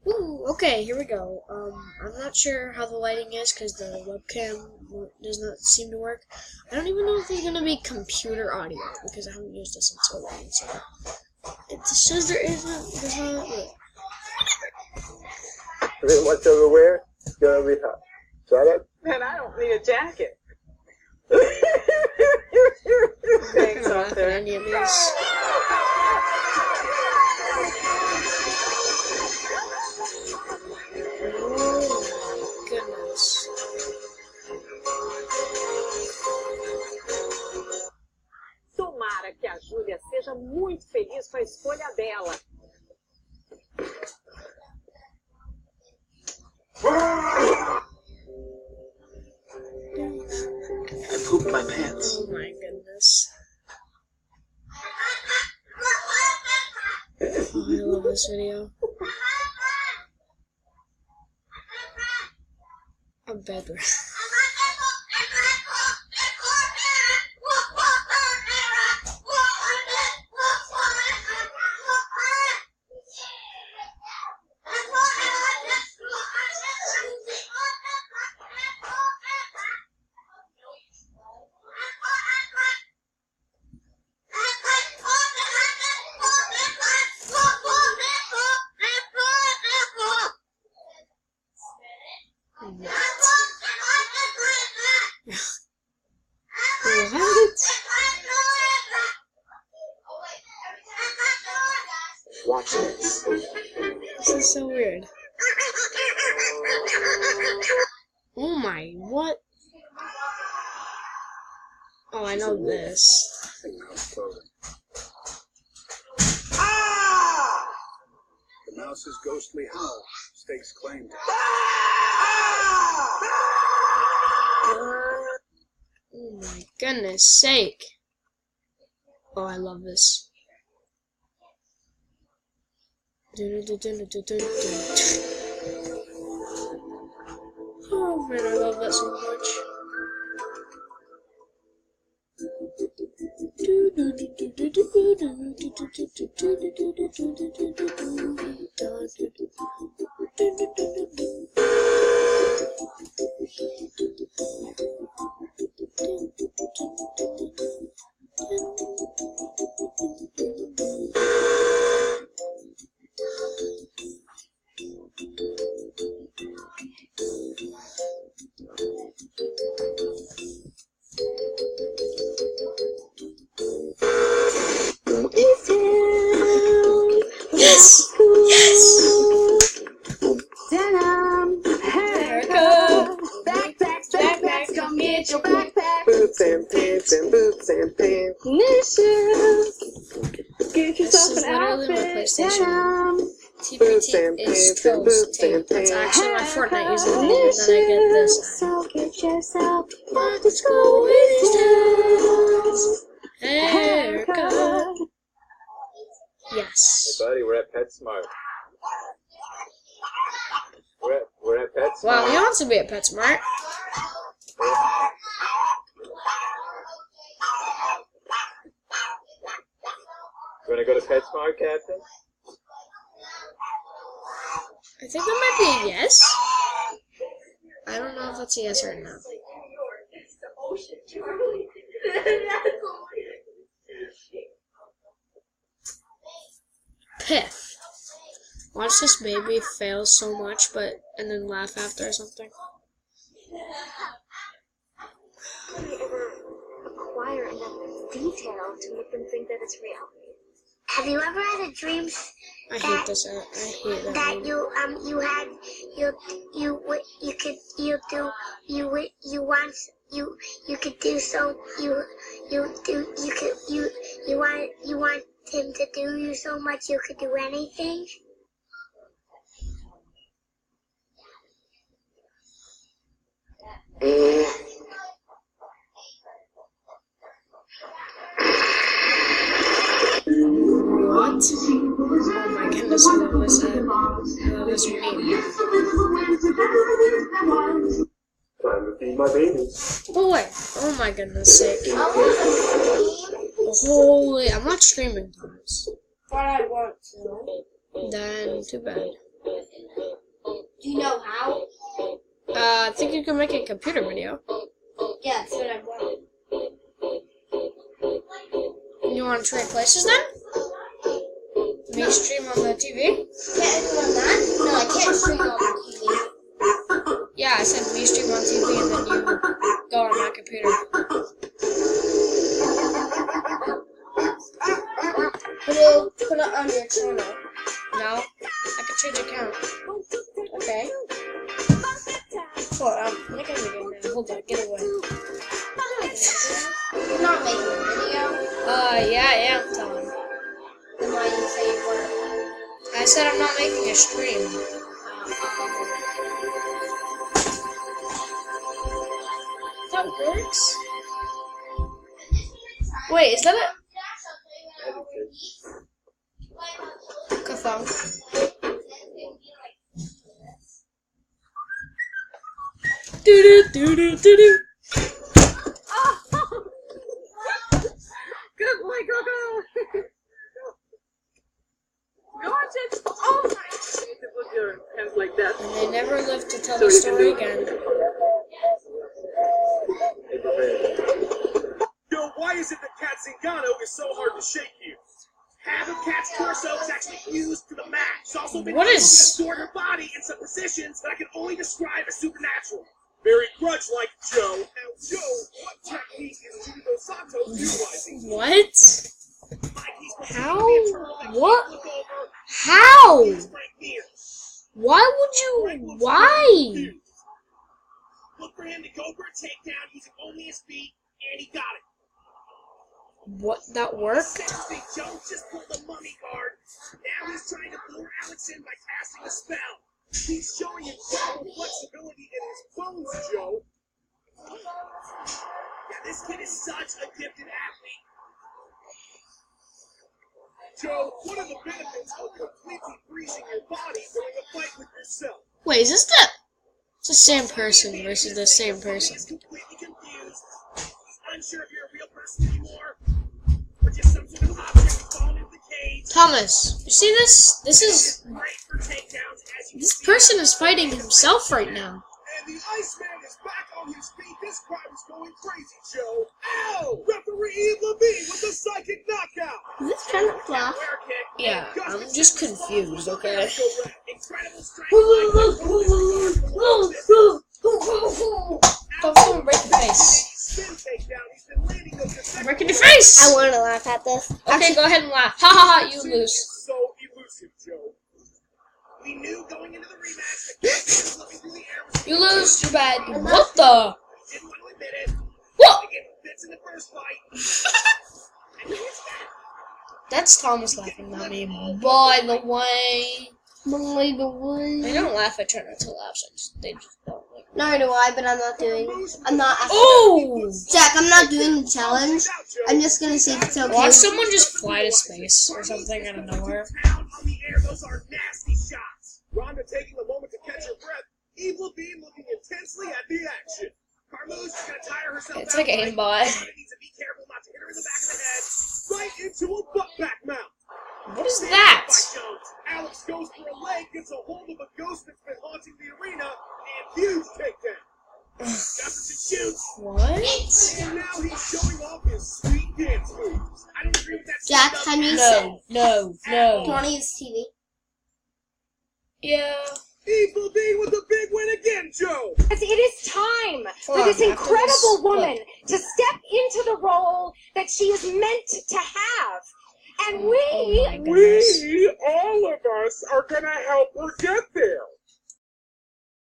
Ooh, okay, here we go. I'm not sure how the lighting is because the webcam does not seem to work. I don't even know if there's going to be computer audio because I haven't used this in so long. So it just says there isn't. There's not. Too much overwear, it's gonna be hot. Shut up. Man, I don't need a jacket. Thanks, Arthur. Any of these. Oh, goodness. Tomara que a Júlia seja muito feliz com a escolha dela. I pooped my pants. Oh my goodness. Oh, I love this video. A bed breath. What? Watch this. This is so weird. Oh my, what? Oh, I know this. The mouse's ghostly howl stakes claim to Oh my goodness sake. Oh, I love this. Oh man, I love that so much. Yes! Yes! Denim, haircut, backpacks, come get your backpack. Boots and pants and boots and pants. Nishes, get This yourself is an literally my outfit. PlayStation. Denim, TPT is toast tape. That's actually my Fortnite username, and then I get this. so get yourself Let's go in his haircut. Yes. Hey buddy, we're at PetSmart. We're at PetSmart. Wow, he wants to be at PetSmart. You wanna go to PetSmart, Captain? I think that might be a yes. I don't know if that's a yes or a no. Piff. Watch this baby fail so much, and then laugh after or something. How do you ever acquire enough detail to make them think that it's real? Have you ever had a dream I hate this. I hate that. that Movie. you want him to do you so much you could do anything? What? Oh my goodness, I love this. I love this meme. Time to feed my babies. Boy, oh my goodness sake. Holy, I'm not streaming, Thomas. But I want to. Then, too bad. Do you know how? I think you can make a computer video. Yeah, that's what I wanted. You want to trade places then? Me stream on the TV? Can't I do on that? No, I can't stream on the TV. Yeah, I said me stream on TV and then you go on my computer. Put it on your channel. No, I can change account. Okay. Hold on, I'm making a video now. Hold on, get away. You're not making a video. Yeah, I am, Tom. Then why you say you were? I said I'm not making a stream. That works? Wait, is that a Kafunk? Do-do-do-do-do-do. Good boy, go, go. Watch it. Oh my. Put your hands like that. And they never lived to tell the story again. Yo, why is it that Cat Zingano is so hard to shake here? Half of Cat's torso is actually fused to the mat. She's also been What able is- to distort her body in some positions that I can only describe as supernatural. Very grudge-like, Joe. Now, Joe, what technique is Judo Sato utilizing? What? Mikey's How? performing the internal What? look over. How? He's Frank Mears. Why would you? Why? Look for him to go for a takedown using only his feet, and he got it. What? That worked? Seriously, Joe just pulled the mummy card. Now he's trying to lure Alex in by casting a spell. He's showing incredible flexibility in his bones, Joe. Yeah, this kid is such a gifted athlete. Joe, what are the benefits of completely freezing your body during a fight with yourself? Wait, is this the? It's the same person versus the same person. He's completely confused. He's unsure if you're a real person anymore, or just some sort of object falling into the cage. Thomas, you see this? This is. Great for takedowns, as you This see. person is fighting himself right now. And the Iceman is back on his feet. This crowd is going crazy, Joe. Ow! Referee Eve Levine with the psychic knockout. Is this trying to flop? Square kick. Yeah, I'm just confused, okay? Incredible strength. Don't fall and break your face. Spin takedown. He's been landing those effective Breaking your face! I want to laugh at this. Okay, go ahead and laugh. Ha ha ha, you lose. So elusive, Joe. We knew going into the rematch that Kevin was looking through the air was You lose, too bad. What the? he didn't want to admit it. What? They gave him fits in the first fight. And here's that. That's Thomas laughing, not me. By the way. By the way. They don't laugh, I try not to laugh, so they just don't like. Neither do I, but I'm not doing. I'm not. Oh! Jack, I'm not doing the challenge. I'm just gonna see if it's okay. Watch someone just fly to space or something out of nowhere. Pound on the air, those are nasty shots. Rhonda taking a moment to catch her breath. Eve Levine looking intensely at the action. Carmouche is gonna tire herself It's out. like an aimbot. Rhonda needs to be careful not to hit her in the back of the head. Right into a butt back mount. What is that? By Jones. Alex goes for a leg, gets a hold of a ghost that's been haunting the arena, and huge takedown. Jefferson shoots, What? and now he's showing off his sweet dance moves. I don't agree with that. Jack, stand-up can you at say? all. No, Do you no. want to use TV? Yeah. Eve Levine with a big win again, Joe. It is time Hold for on, this after incredible this, woman to step into the role that she is meant to have. And Oh my goodness. all of us, are gonna help her get there.